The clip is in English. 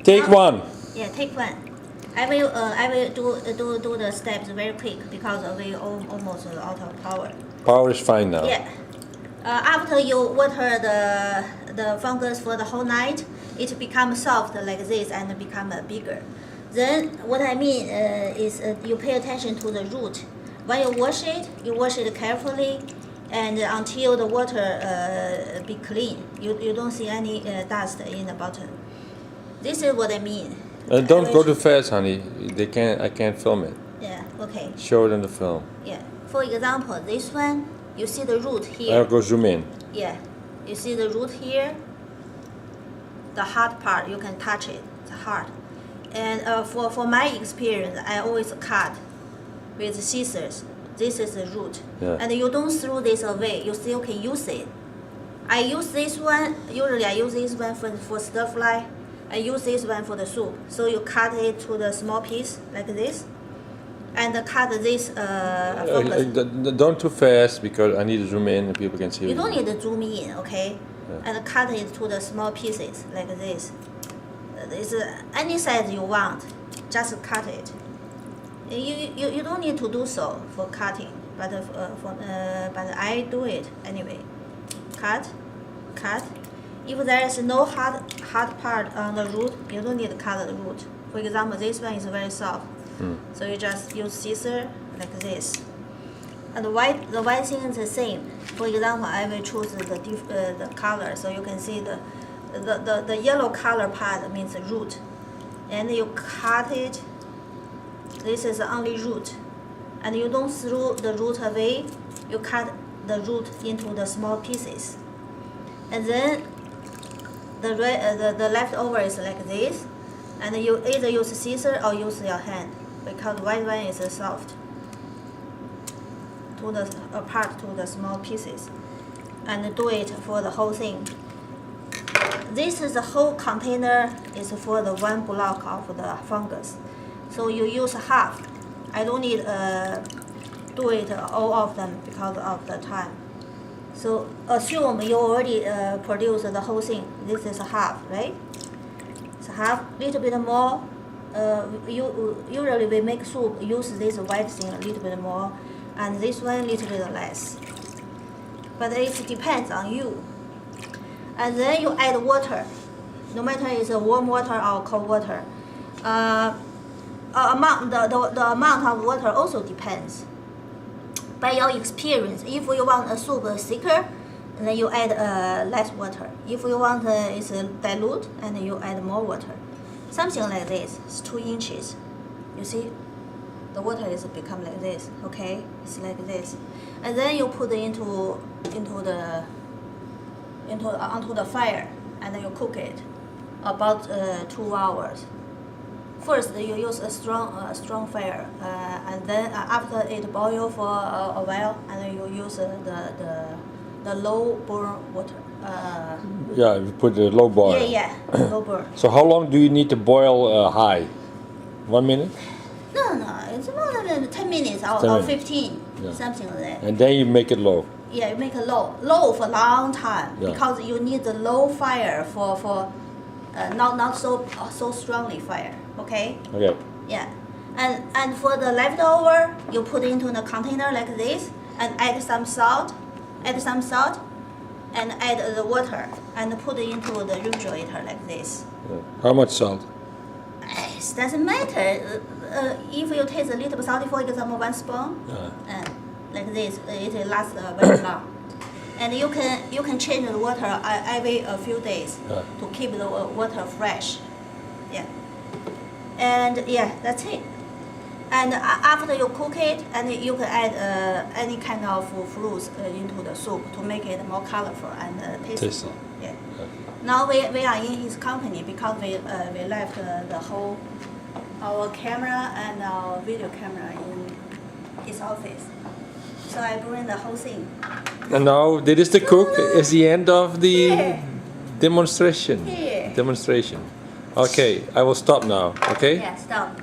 Take one. Yeah, take one. I will do the steps very quick because we almost out of power. Power is fine now. Yeah. After you water the fungus for the whole night, it becomes soft like this and become bigger. Then what I mean is you pay attention to the root. When you wash it carefully, and until the water be clean. You don't see any dust in the bottom. This is what I mean. Don't go too fast, honey. I can't film it. Yeah. Okay. Show it in the film. Yeah. For example, this one, you see the root here. I'll go zoom in. Yeah. You see the root here. The hard part, you can touch it. It's hard. And for my experience, I always cut with scissors. This is the root. Yeah. And you don't throw this away. You still can use it. I use this one. Usually I use this one for stir fry. I use this one for the soup. So you cut it to the small piece like this, and cut this fungus. Don't too fast because I need to zoom in and people can see. You don't need to zoom in, okay? Yeah. And cut it to the small pieces like this. It's any size you want. Just cut it. You don't need to do so for cutting, but but I do it anyway. Cut. If there is no hard part on the root, you don't need to cut the root. For example, this one is very soft, so you just use scissors like this. And the white thing is the same. For example, I will choose the color, so you can see the yellow color part means root, and you cut it. This is only root, and you don't throw the root away. You cut the root into the small pieces, and then the leftover is like this, and you either use scissors or use your hand because white one is soft. Apart to the small pieces, and do it for the whole thing. This is the whole container is for the one block of the fungus. So you use half. I don't need do it all of them because of the time. So assume you already produced the whole thing. This is half, right? So half, little bit more. Usually we make soup, use this white thing a little bit more, and this one little bit less. But it depends on you. And then you add water, no matter it's warm water or cold water. The amount of water also depends. By your experience, if you want a soup thicker, then you add less water. If you want it's dilute, and you add more water. Something like this, it's 2 inches. You see, the water is become like this. Okay, it's like this, and then you put it onto the fire, and then you cook it about 2 hours. First, you use a strong fire, and then after it boils for a while, and then you use the low burn water. Yeah, you put the low boil. Yeah, low burn. So how long do you need to boil high? 1 minute? No, it's more than 10 minutes or 10 minutes. 15, Yeah. something like that. And then you make it low. Yeah, you make it low for a long time, Yeah. because you need the low fire for not so strongly fire. Okay. Okay. Yeah, and for the leftover, you put into the container like this, and add some salt, and add the water, and put it into the refrigerator like this. Yeah. How much salt? It doesn't matter. If you taste a little bit salty, for example, 1 spoon, like this, it lasts very long. And you can change the water every a few days to keep the water fresh. Yeah. And yeah, that's it. And after you cook it, and you can add any kind of fruits into the soup to make it more colorful and tasty. Yeah. Now we are in his company because we left the whole our camera and our video camera in his office. So I bring the whole thing. And now this is the cook. It's the end of the demonstration. Here. Demonstration. Okay, I will stop now. Okay. Yeah, stop.